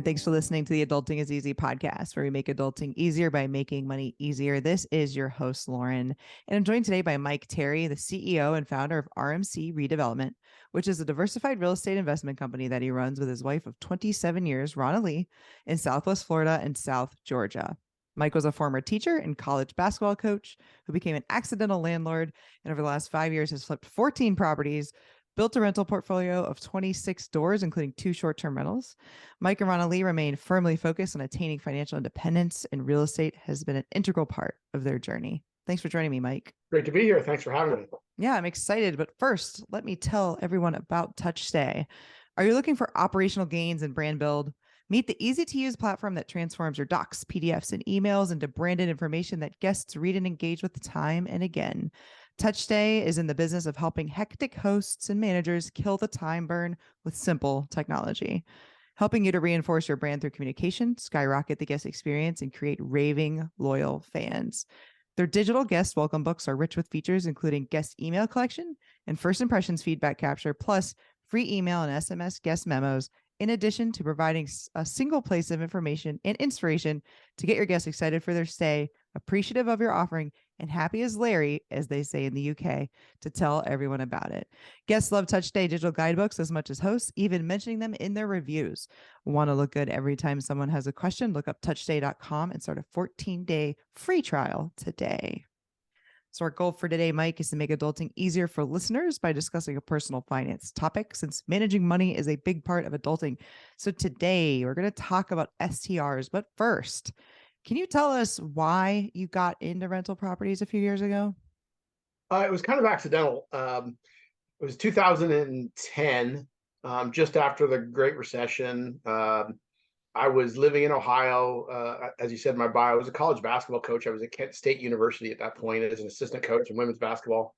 and thanks for listening to the Adulting is Easy podcast, where we make adulting easier by making money easier. This is your host, Lauren, and I'm joined today by Mike Terry, the CEO and founder of RMC Redevelopment, which is a diversified real estate investment company that he runs with his wife of 27 years, Ronnalee, in Southwest Florida and South Georgia. Mike was a former teacher and college basketball coach who became an accidental landlord, and over the last 5 years has flipped 14 properties, built a rental portfolio of 26 doors, including 2 short-term rentals. Mike and Ronnalee remain firmly focused on attaining financial independence, and real estate has been an integral part of their journey. Thanks for joining me, Mike. Great to be here. Thanks for having me. Yeah, I'm excited. But first, let me tell everyone about TouchStay. Are you looking for operational gains and brand build? Meet the easy-to-use platform that transforms your docs, PDFs, and emails into branded information that guests read and engage with time and again. TouchStay is in the business of helping hectic hosts and managers kill the time burn with simple technology, helping you to reinforce your brand through communication, skyrocket the guest experience, and create raving, loyal fans. Their digital guest welcome books are rich with features, including guest email collection and first impressions feedback capture, plus free email and SMS guest memos, in addition to providing a single place of information and inspiration to get your guests excited for their stay, appreciative of your offering, and happy as Larry, as they say in the UK, to tell everyone about it. Guests love TouchStay digital guidebooks as much as hosts, even mentioning them in their reviews. Want to look good every time someone has a question? Look up touchstay.com and start a 14-day free trial today. So our goal for today, Mike, is to make adulting easier for listeners by discussing a personal finance topic, since managing money is a big part of adulting. So today we're going to talk about STRs. But first, can you tell us why you got into rental properties a few years ago? It was kind of accidental. It was 2010, just after the Great Recession. I was living in Ohio. As you said in my bio, I was a college basketball coach. I was at Kent State University at that point as an assistant coach in women's basketball.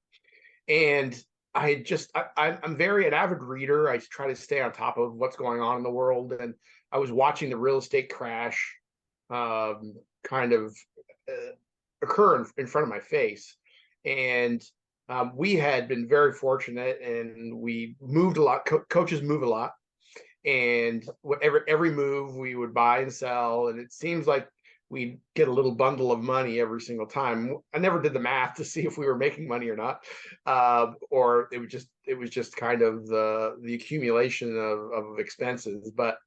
And I'm an avid reader. I try to stay on top of what's going on in the world. And I was watching the real estate crash kind of occur in front of my face. And we had been very fortunate, and we moved a lot. Coaches move a lot. And every move we would buy and sell, and it seems like we'd get a little bundle of money every single time. I never did the math to see if we were making money or not, or it was just kind of the accumulation of expenses. But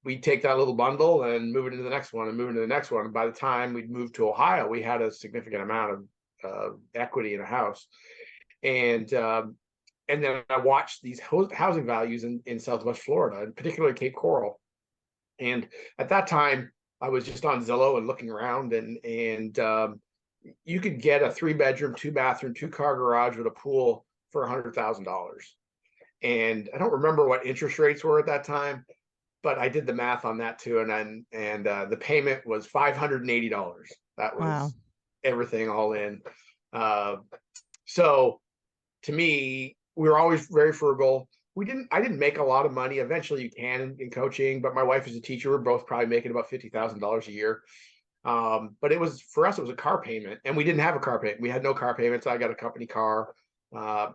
we'd take that little bundle and move it into the next one and move it into the next one. And by the time we'd moved to Ohio, we had a significant amount of equity in a house, and then I watched these housing values in Southwest Florida, and particularly Cape Coral. And at that time, I was just on Zillow and looking around, and you could get a 3-bedroom, 2-bathroom, 2-car garage with a pool for $100,000. And I don't remember what interest rates were at that time, but I did the math on that too, and the payment was $580. That was everything all in. So to me, we were always very frugal. I didn't make a lot of money. Eventually you can in coaching, but my wife is a teacher. We're both probably making about $50,000 a year. But for us, it was a car payment, and we didn't have a car payment. We had no car payments. I got a company car,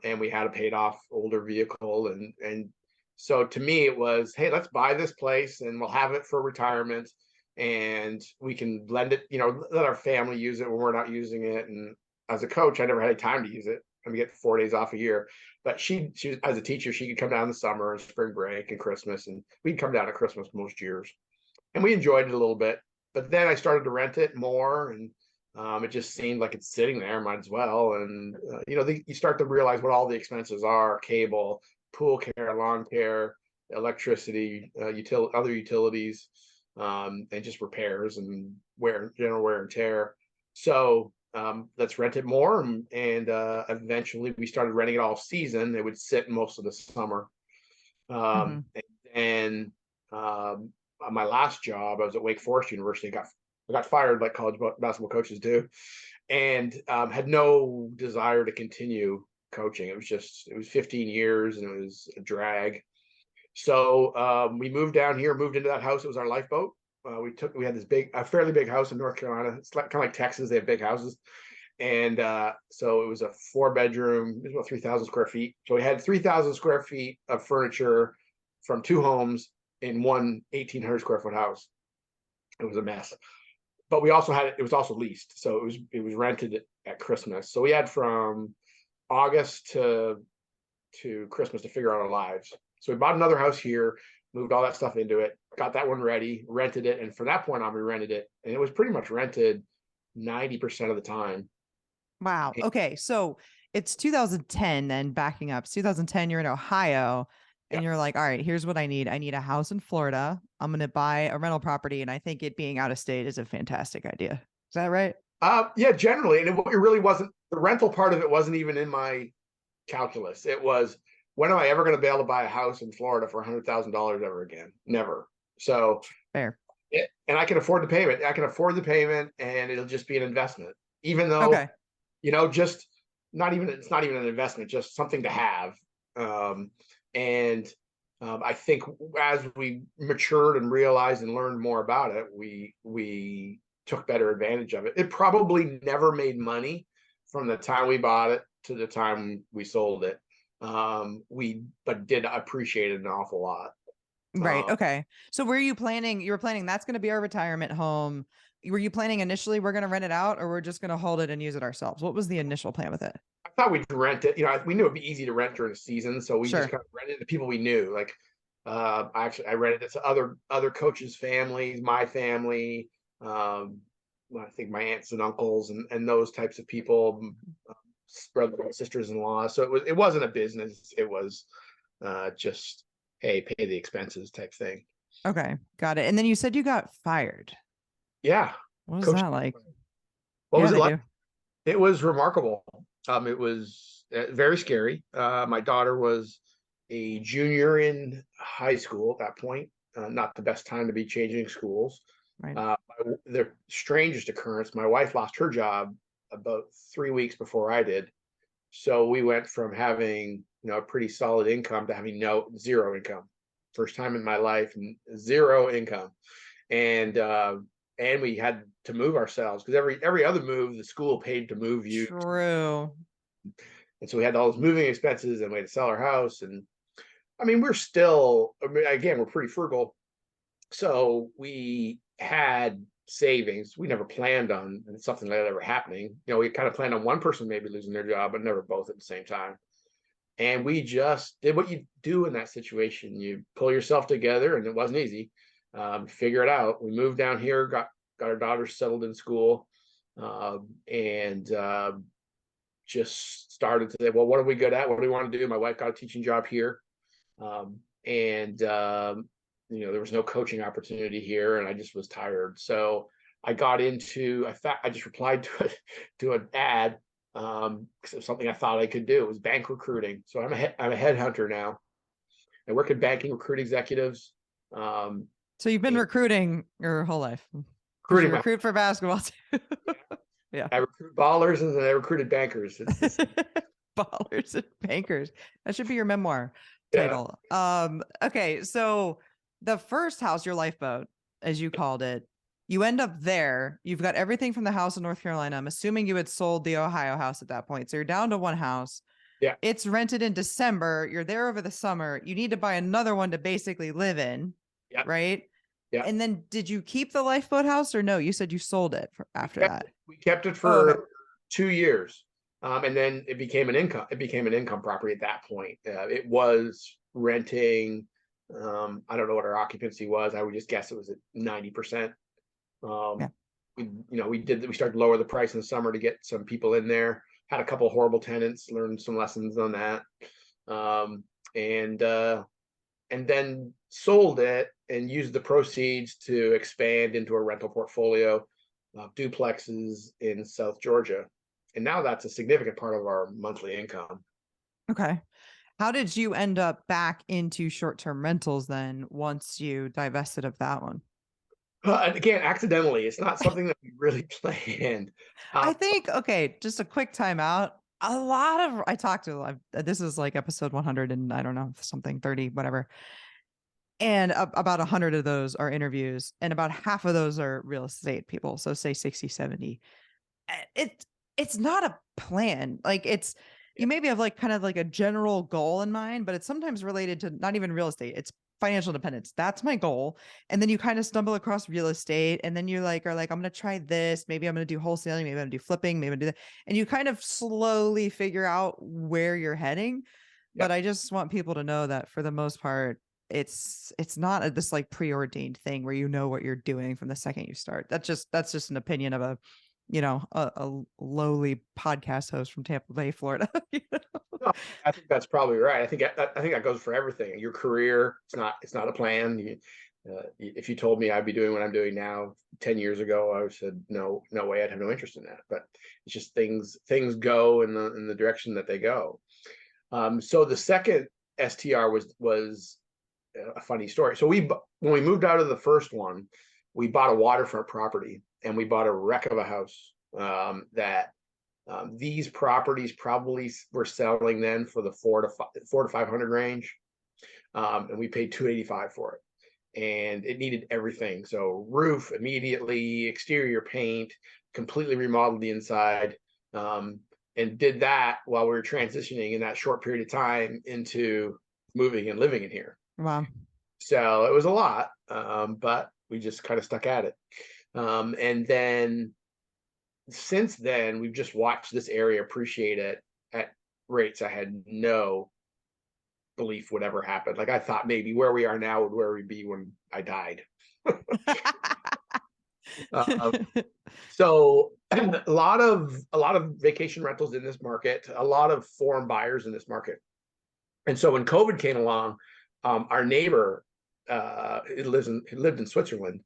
and we had a paid off older vehicle. And so to me it was, hey, let's buy this place and we'll have it for retirement, and we can lend it, let our family use it when we're not using it. And as a coach, I never had any time to use it. And we get 4 days off a year. But she as a teacher, she could come down in the summer and spring break and Christmas, and we'd come down at Christmas most years, and we enjoyed it a little bit. But then I started to rent it more, and it just seemed like it's sitting there, might as well. And you start to realize what all the expenses are: cable, pool care, lawn care, electricity, other utilities, and just repairs and general wear and tear. So let's rent it more, and eventually we started renting it all season. It would sit most of the summer. And my last job, I was at Wake Forest University. I got fired like college basketball coaches do, and had no desire to continue coaching. It was 15 years, and it was a drag. So we moved down here, moved into that house. It was our lifeboat. We had this fairly big house in North Carolina. It's kind of like Texas. They have big houses. And so it was a 4-bedroom, it was about 3,000 square feet. So we had 3,000 square feet of furniture from 2 homes in one 1,800 square foot house. It was a mess. But we also had it was also leased, so it was rented at Christmas. So we had from August to Christmas to figure out our lives. So we bought another house here, moved all that stuff into it, got that one ready, rented it, and from that point on, we rented it, and it was pretty much rented 90% of the time. Wow. Okay. So it's 2010, then backing up. It's 2010, you're in Ohio Yeah. and you're like, all right, here's what I need. I need a house in Florida. I'm going to buy a rental property. And I think it being out of state is a fantastic idea. Is that right? Yeah, generally, and it really wasn't the rental part of it wasn't even in my calculus. It was when am I ever going to be able to buy a house in Florida for $100,000 ever again? Never. So, Fair. and I can afford the payment. I can afford the payment, and it'll just be an investment, even though Okay. just not even it's not even an investment, just something to have. Um, and I think as we matured and realized and learned more about it, we took better advantage of it. It probably never made money from the time we bought it to the time we sold it. We but did appreciate it an awful lot. Right. Okay. So were you planning, you were planning that's going to be our retirement home. Were you planning initially we're going to rent it out or we're just going to hold it and use it ourselves? What was the initial plan with it? I thought we'd rent it. We knew it'd be easy to rent during the season, so we just Sure. kind of rented it to people we knew. Like, I rented it to other coaches' families, my family, I think my aunts and uncles, and those types of people, brothers and sisters-in-law. So it wasn't a business. It was just hey, pay the expenses type thing. Okay. Got it. And then you said you got fired. Yeah, What was coach. that like? What Yeah, was it they like? do. It was remarkable. It was very scary. My daughter was a junior in high school at that point. Not the best time to be changing schools. Right. The strangest occurrence, my wife lost her job about 3 weeks before I did. So we went from having a pretty solid income to having zero income. First time in my life, and zero income. And we had to move ourselves because every other move the school paid to move you, True. and so we had all those moving expenses, and we had to sell our house. And I mean, again, we're pretty frugal, so we had savings. We never planned on something like that ever happening. We kind of planned on one person maybe losing their job, but never both at the same time. And we just did what you do in that situation. You pull yourself together, and it wasn't easy. Figure it out. We moved down here, got our daughters settled in school, and just started to say, well, what are we good at? What do we want to do? My wife got a teaching job here, and there was no coaching opportunity here, and I just was tired. So I got into. I just replied to an ad because it was something I thought I could do. It was bank recruiting. So I'm a headhunter now. I work in banking, recruit executives. So you've been recruiting your whole life because you Recruiting. recruit for basketball too. Yeah. I recruit ballers and then I recruited bankers. Ballers and bankers. That should be your memoir Yeah. title. Okay. So the first house, your lifeboat, as you called it, you end up there. You've got everything from the house in North Carolina. I'm assuming you had sold the Ohio house at that point. So you're down to one house. Yeah. It's rented in December. You're there over the summer. You need to buy another one to basically live in. Yeah. Right. Yeah. And then did you keep the lifeboat house or no? You said you sold it after that. We kept it for 2 years. And then it became an income property at that point. It was renting. I don't know what our occupancy was. I would just guess it was at 90%. Yeah. We started to lower the price in the summer to get some people in there. Had a couple of horrible tenants, learned some lessons on that. And then sold it and used the proceeds to expand into a rental portfolio of duplexes in South Georgia. And now that's a significant part of our monthly income. Okay. How did you end up back into short-term rentals then once you divested of that one? Again, accidentally. It's not something that we really planned. I think, okay, just a quick timeout. I talked to, this is like episode 100 and I don't know, something 30, whatever. And about 100 of those are interviews and about half of those are real estate people. So say 60, 70. It's not a plan. Like you maybe have like kind of like a general goal in mind, but it's sometimes related to not even real estate. It's financial independence. That's my goal. And then you kind of stumble across real estate, and then you are like, I'm going to try this. Maybe I'm going to do wholesaling. Maybe I'm going to do flipping. Maybe I'm going to do that. And you kind of slowly figure out where you're heading. But I just want people to know that for the most part, it's not this like preordained thing where you know what you're doing from the second you start. That's just an opinion of a lowly podcast host from Tampa Bay, Florida. No, I think that's probably right. I think that goes for everything. Your career, it's not a plan. If you told me I'd be doing what I'm doing now 10 years ago, I would have said no way. I'd have no interest in that. But it's just things go in the direction that they go. So the second STR was a funny story. So when we moved out of the first one, we bought a waterfront property, and we bought a wreck of a house that these properties probably were selling then for the 400 to 500 range, and we paid $285 for it, and it needed everything. So roof immediately, exterior paint, completely remodeled the inside, and did that while we were transitioning in that short period of time into moving and living in here. Wow. So it was a lot, but we just kind of stuck at it. And then since then, we've just watched this area appreciate it at rates I had no belief would ever happen. Like, I thought maybe where we are now would where we'd be when I died. So a lot of vacation rentals in this market, a lot of foreign buyers in this market. And so when COVID came along, our neighbor lived in Switzerland,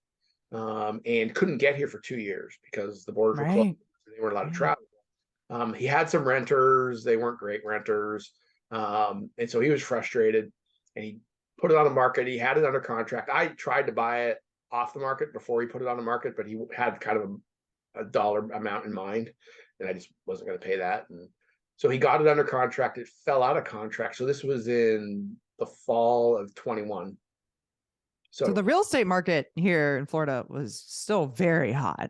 and couldn't get here for 2 years because the borders were closed. They weren't allowed to travel. He had some renters. They weren't great renters. And so he was frustrated, and he put it on the market. He had it under contract. I tried to buy it off the market before he put it on the market, but he had kind of a dollar amount in mind, and I just wasn't going to pay that. And so he got it under contract. It fell out of contract. So this was in the fall of 21. So the real estate market here in Florida was still very hot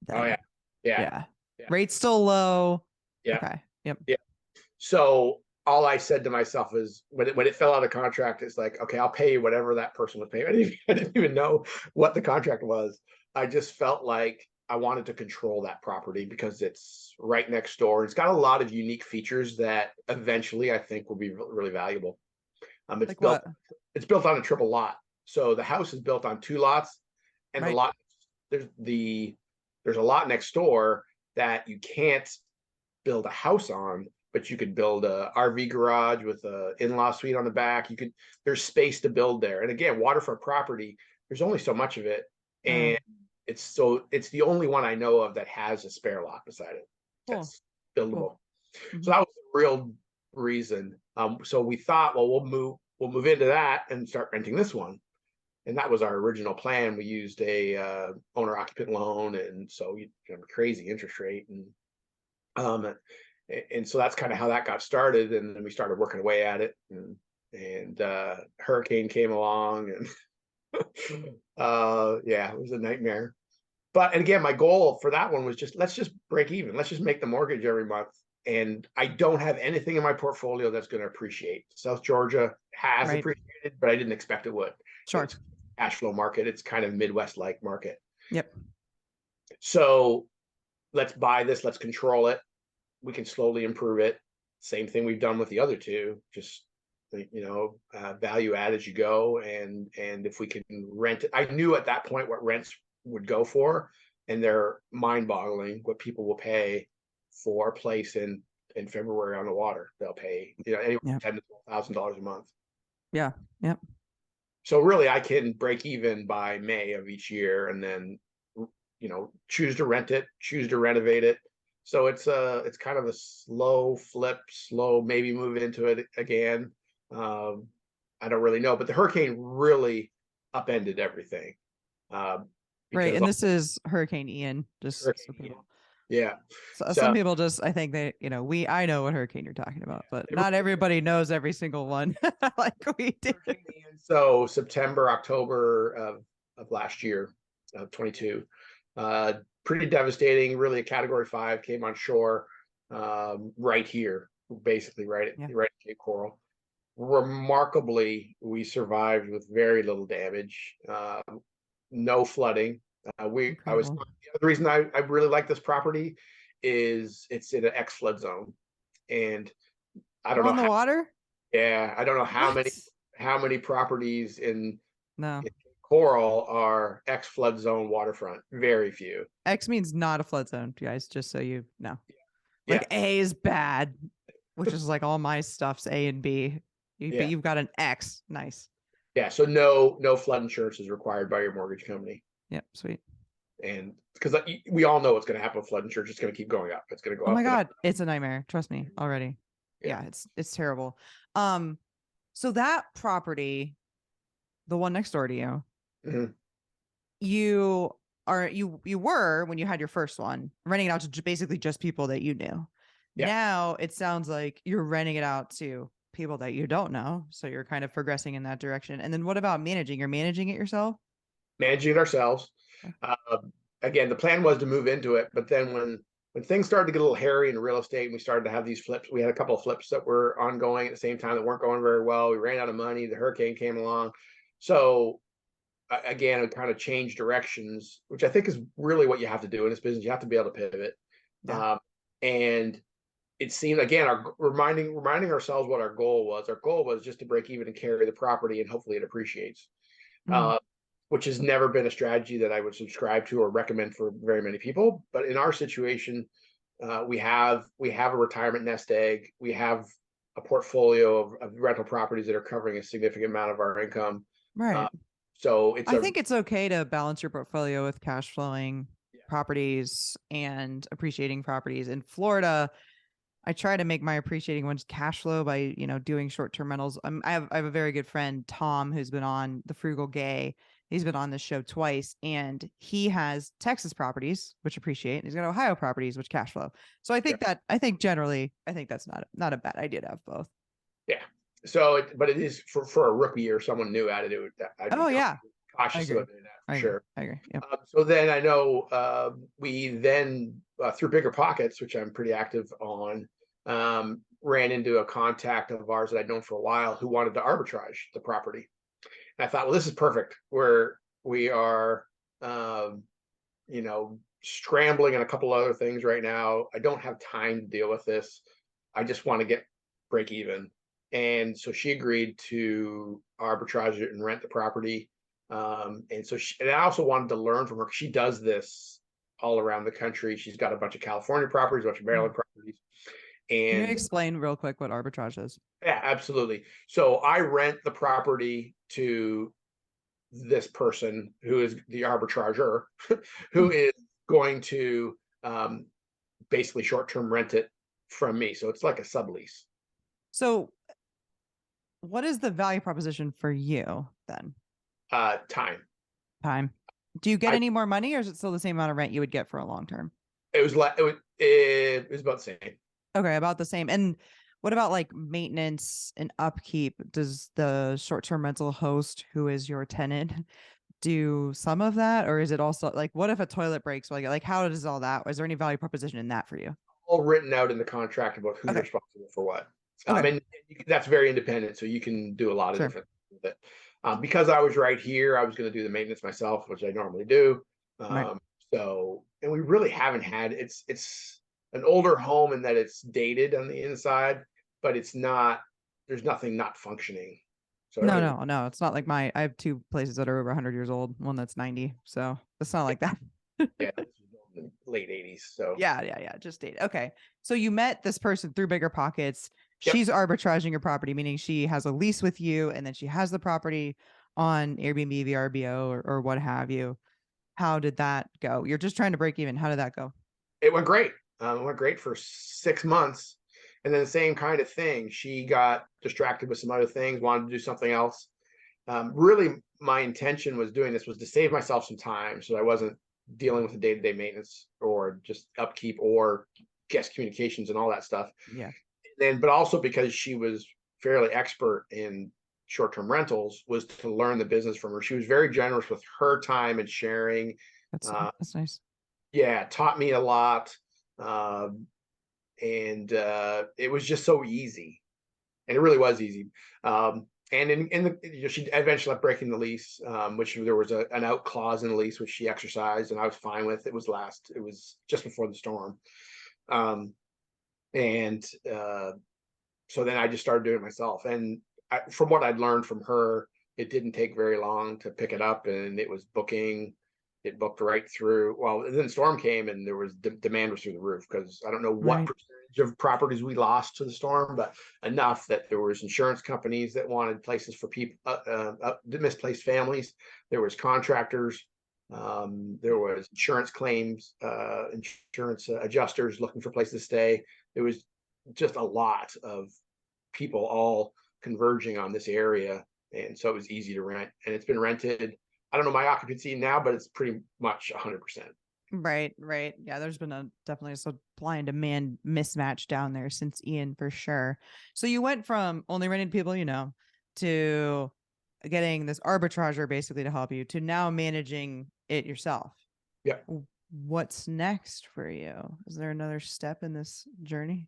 then. Oh yeah. Rates still low. Yeah. Okay. Yep. Yeah. So all I said to myself is when it fell out of contract, it's like, okay, I'll pay you whatever that person was paying. I didn't even know what the contract was. I just felt like I wanted to control that property because it's right next door. It's got a lot of unique features that eventually I think will be really valuable. It's built on a triple lot. So the house is built on 2 lots, and the lot there's a lot next door that you can't build a house on, but you could build a RV garage with a in-law suite on the back. There's space to build there. And again, waterfront property, there's only so much of it. And it's the only one I know of that has a spare lot beside it. That's buildable. Cool. So that was the real reason. So we thought, well, we'll move into that and start renting this one. And that was our original plan. We used a owner occupant loan, and so crazy interest rate, and so that's kind of how that got started. And then we started working away at it, and hurricane came along, and it was a nightmare. But again, my goal for that one was let's just break even. Let's just make the mortgage every month. And I don't have anything in my portfolio that's going to appreciate. South Georgia has appreciated, but I didn't expect it would. Sure. It's cash flow market. It's kind of Midwest-like market. Yep. So let's buy this. Let's control it. We can slowly improve it. Same thing we've done with the other two. Just value add as you go. And if we can rent it, I knew at that point what rents would go for, and they're mind-boggling what people will pay for a place in February on the water. They'll pay anywhere from $10,000 to $12,000 a month. Yeah. Yep. So really, I can break even by May of each year, and then choose to rent it, choose to renovate it. So it's kind of a slow flip, maybe move into it again. I don't really know, but the hurricane really upended everything. Right, and this is Hurricane Ian. Just so people. Yeah. So some people just, I think they, I know what hurricane you're talking about, but not everybody knows every single one like we do. So September, October of last year, 22, pretty devastating. Really, a Category 5 came on shore right here, basically right at Cape Coral. remarkably, we survived with very little damage, no flooding. Incredible. The other reason I really like this property is it's in an X flood zone, and I don't know On the how. water? Yeah, I don't know What? how many properties No. in Coral are X flood zone waterfront. Very few. X means not a flood zone, guys, just so you know. Yeah, Like A is bad, which is like all my stuff's A and B. But yeah, you've got an X. Nice. yeah. So no flood insurance is required by your mortgage company, Yep, sweet. and because we all know what's going to happen with flood insurance, it's going to keep going up. It's going to go Oh my up and up. God, it's a nightmare. Trust me already. Yeah. Yeah, it's terrible. Um, so that property, the one next door to you, Mhm. you you were when you had your first one renting it out to basically just people that you knew. Yeah. Now it sounds like you're renting it out to people that you don't know. So you're kind of progressing in that direction. And then what about managing? You're managing it yourself? Managing it ourselves. Okay. Uh, Again, the plan was to move into it, but then when things started to get a little hairy in real estate, and we started to have these flips. We had a couple of flips that were ongoing at the same time that weren't going very well. We ran out of money. The hurricane came along, so again, it kind of changed directions, which I think is really what you have to do in this business. You have to be able to pivot, Yeah. and it seemed again our reminding ourselves what our goal was. Our goal was just to break even and carry the property, and hopefully it appreciates. Mm, Uh, which has never been a strategy that I would subscribe to or recommend for very many people. But in our situation, we have a retirement nest egg. We have a portfolio of rental properties that are covering a significant amount of our income. Uh, right. so it's I a think it's okay to balance your portfolio with cash flowing yeah, properties and appreciating properties. In Florida, I try to make my appreciating ones cash flow by, doing short-term rentals. I have a very good friend, Tom, who's been on The Frugal Gay. He's been on this show twice, and he has Texas properties, which appreciate, and he's got Ohio properties, which cash flow. So yeah, I think generally, I think that's not a bad idea to have both. yeah. So, but it is for a rookie or someone new at it. I'd be Oh yeah, I cautious agree. about doing that for I agree. sure. I agree. Yep. So then I know we then through Bigger Pockets, which I'm pretty active on, ran into a contact of ours that I'd known for a while who wanted to arbitrage the property. And I thought, well, this is perfect. We are, um, scrambling and a couple other things right now. I don't have time to deal with this. I just want to get break even. And so she agreed to arbitrage it and rent the property. And I also wanted to learn from her. She does this all around the country. She's got a bunch of California properties, a bunch of Mm. Maryland properties. Can you And explain real quick what arbitrage is? yeah, absolutely. So I rent the property to this person who is the arbitrager, who is going to basically short-term rent it from me. So it's like a sublease. So, what is the value proposition for you then? Time. Time. Do you get I any more money, or is it still the same amount of rent you would get for a long term? it was like it was about the same. Okay, about the same. And what about like maintenance and upkeep? Does the short-term rental host, who is your tenant, do some of that, or is it also like what if a toilet breaks? Like how does all that? Is there any value proposition in that for you? All written out in the contract about who's Okay. responsible for what. Okay. And that's very independent, so you can do a lot of Sure. different things with it. Because I was right here, I was going to do the maintenance myself, which I normally do. Right. And we really haven't had it's an older home in that it's dated on the inside, but it's not. There's nothing not funcking. So No, everything. no, no. It's not like I have two places that are over 100 years old, one that's 90. So it's not like that. Yeah, this was built in the late '80s. So Yeah. Just date. Okay. So you met this person through Bigger Pockets. yep, She's arbitraging your property, meaning she has a lease with you and then she has the property on Airbnb, VRBO, or what have you. How did that go? You're just trying to break even. How did that go? it went great. It went great for 6 months, and then the same kind of thing. She got distracted with some other things, wanted to do something else. Really, my intention was doing this was to save myself some time, so I wasn't dealing with the day-to-day maintenance or just upkeep or guest communications and all that stuff. Yeah. But also because she was fairly expert in short-term rentals, was to learn the business from her. She was very generous with her time and sharing. That's Uh, that's nice. yeah, taught me a lot. Um, and it was just so easy. and it really was easy. And in the, you know, she eventually ended up breaking the lease, which there was an out clause in the lease, which she exercised, and I was fine with. It was just before the storm. And so then I just started doing it myself. And from what I'd learned from her, it didn't take very long to pick it up, and it was booking. It booked right through. Well, then the storm came, and there was demand was through the roof, because I don't know what Right. percentage of properties we lost to the storm, but enough that there was insurance companies that wanted places for people, misplaced families. There was contractors. There was insurance claims, insurance adjusters looking for places to stay. It was just a lot of people all converging on this area, and so it was easy to rent, and it's been rented. I don't know my occupancy now, but it's pretty much 100%. Right, right. Yeah, there's been definitely a supply and demand mismatch down there since Ian, for sure. So you went from only renting people to getting this arbitrager basically to help you, to now managing it yourself. Yeah. What's next for you? Is there another step in this journey?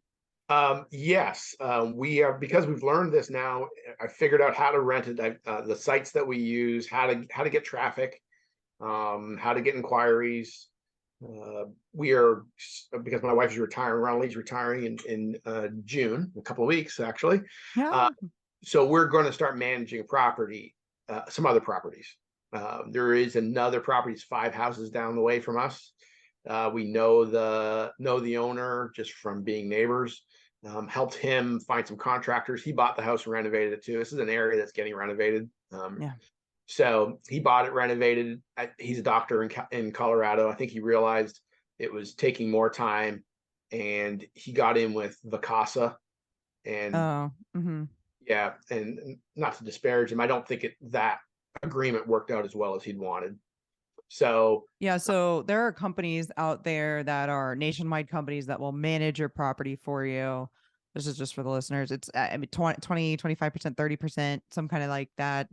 Yes, we are, because we've learned this now. I figured out how to rent it. The sites that we use, how to get traffic, how to get inquiries. We are, because my wife is retiring, Ronalee's retiring in June, a couple of weeks actually. Yeah. So we're going to start managing a property, some other properties. There is another property, it's 5 houses down the way from us. We know the owner just from being neighbors. Helped him find some contractors. He bought the house and renovated it too. This is an area that's getting renovated. Yeah. So he bought it, renovated. He's a doctor in Colorado. I think he realized it was taking more time, and he got in with Vacasa. And Oh. Mm-hmm. yeah, and not to disparage him, I don't think that agreement worked out as well as he'd wanted. So Yeah, so there are companies out there that are nationwide companies that will manage your property for you. This is just for the listeners. It's I mean 20, 25%, 30%, some kind of like that.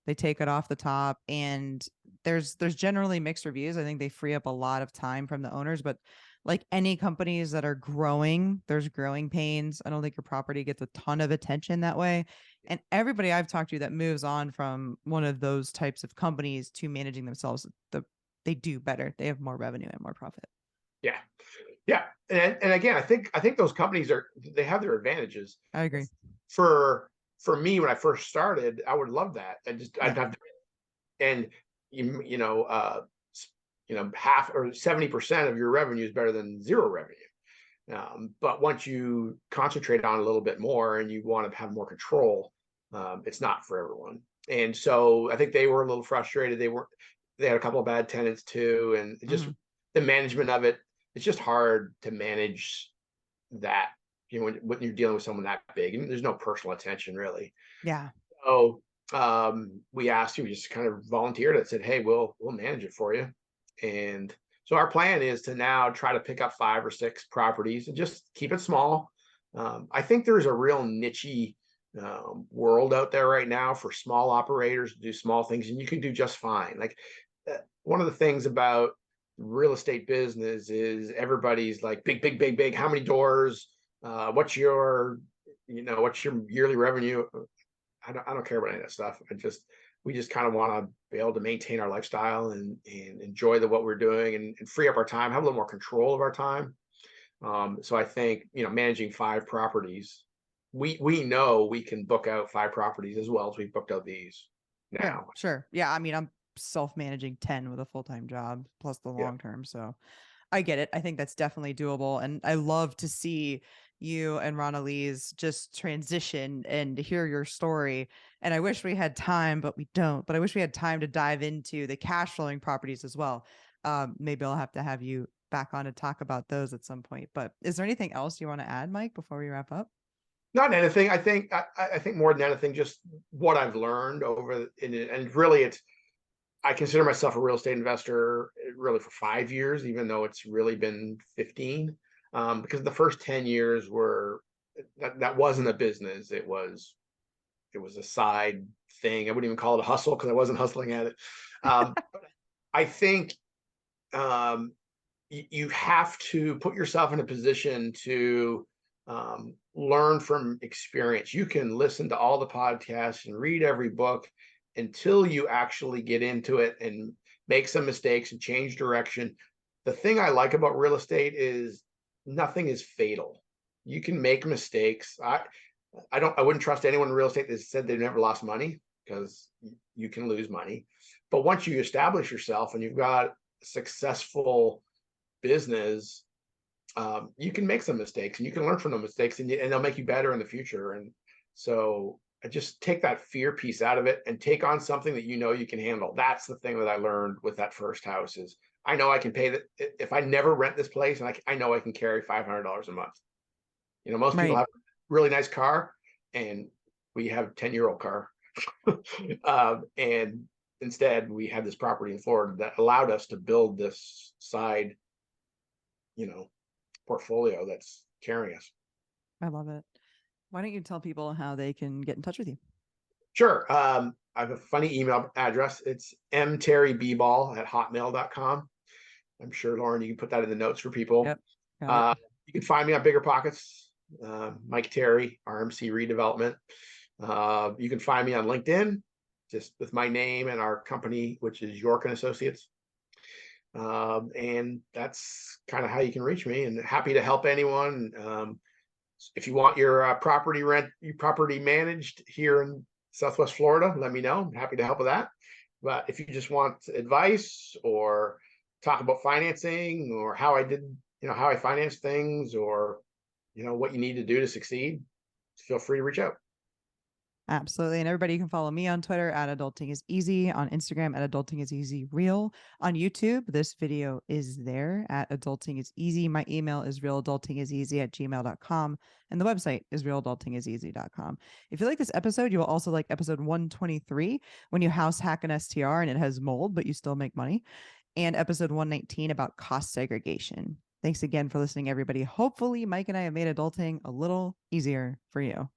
They take it off the top, and there's generally mixed reviews. I think they free up a lot of time from the owners, but like any companies that are growing, there's growing pains. I don't think your property gets a ton of attention that way. And everybody I've talked to that moves on from one of those types of companies to managing themselves, they do better. They have more revenue and more profit. yeah, yeah, and again, I think those companies they have their advantages. I agree. For me, when I first started, I would love that. I'd Yeah. have to, and half or 70% of your revenue is better than zero revenue. But once you concentrate on a little bit more and you want to have more control, it's not for everyone. And so I think they were a little frustrated. They had a couple of bad tenants too, and just the management of it. It's just hard to manage that. When you're dealing with someone that big, and there's no personal attention really. Yeah. So we asked you, we just kind of volunteered it, said, hey, we'll manage it for you. And so our plan is to now try to pick up 5 or 6 properties and just keep it small. I think there's a real niche world out there right now for small operators to do small things, and you can do just fine. Like one of the things about real estate business is everybody's like big, big, big, big. How many doors? What's your yearly revenue? I don't care about any of that stuff. We just kind of want to be able to maintain our lifestyle and enjoy what we're doing, and free up our time, have a little more control of our time. So I think, managing 5 properties, we know we can book out 5 properties as well as we've booked out these Yeah, now. sure. Yeah. I mean, I'm self-managing 10 with a full-time job plus the Yeah. long term. So I get it. I think that's definitely doable. And I love to see you and Ronalee's just transition and to hear your story. And I wish we had time, but we don't. But I wish we had time to dive into the cash flowing properties as well. Maybe I'll have to have you back on to talk about those at some point. But is there anything else you want to add, Mike, before we wrap up? Not anything. I think more than anything, just what I've learned and really I consider myself a real estate investor really for 5 years, even though it's really been 15. Because the first 10 years that wasn't a business. It was a side thing. I wouldn't even call it a hustle because I wasn't hustling at it. I think you have to put yourself in a position to learn from experience. You can listen to all the podcasts and read every book until you actually get into it and make some mistakes and change direction. The thing I like about real estate is nothing is fatal. You can make mistakes. I wouldn't trust anyone in real estate that said they've never lost money, because you can lose money. But once you establish yourself and you've got a successful business, you can make some mistakes and you can learn from the mistakes, and they'll make you better in the future. And so I just take that fear piece out of it and take on something that you know you can handle. That's the thing that I learned with that first house is I know I can pay that. If I never rent this place, and I know I can carry $500 a month. Most people Right. have a really nice car, and we have a 10-year-old car. And instead we had this property in Florida that allowed us to build this side, portfolio that's carrying us. I love it. Why don't you tell people how they can get in touch with you? Sure. I have a funny email address. It's mterryball@hotmail.com. I'm sure, Lauren, you can put that in the notes for people. Yep. Got it. You can find me on Bigger Pockets, Mike Terry, RMC Redevelopment. You can find me on LinkedIn, just with my name and our company, which is York and Associates. And that's kind of how you can reach me, and happy to help anyone. If you want your property managed here in Southwest Florida, let me know. I'm happy to help with that. But if you just want advice or talk about financing, or how I finance things, or what you need to do to succeed, feel free to reach out. Absolutely. And everybody, you can follow me on Twitter at Adulting is Easy, on Instagram at Adulting is Easy Real, on YouTube. This video is there at Adulting is Easy. My email is realadultingiseasy@gmail.com. And the website is realadultingiseasy.com. If you like this episode, you will also like episode 123, when you house hack an STR and it has mold, but you still make money, and episode 119 about cost segregation. Thanks again for listening, everybody. Hopefully, Mike and I have made adulting a little easier for you.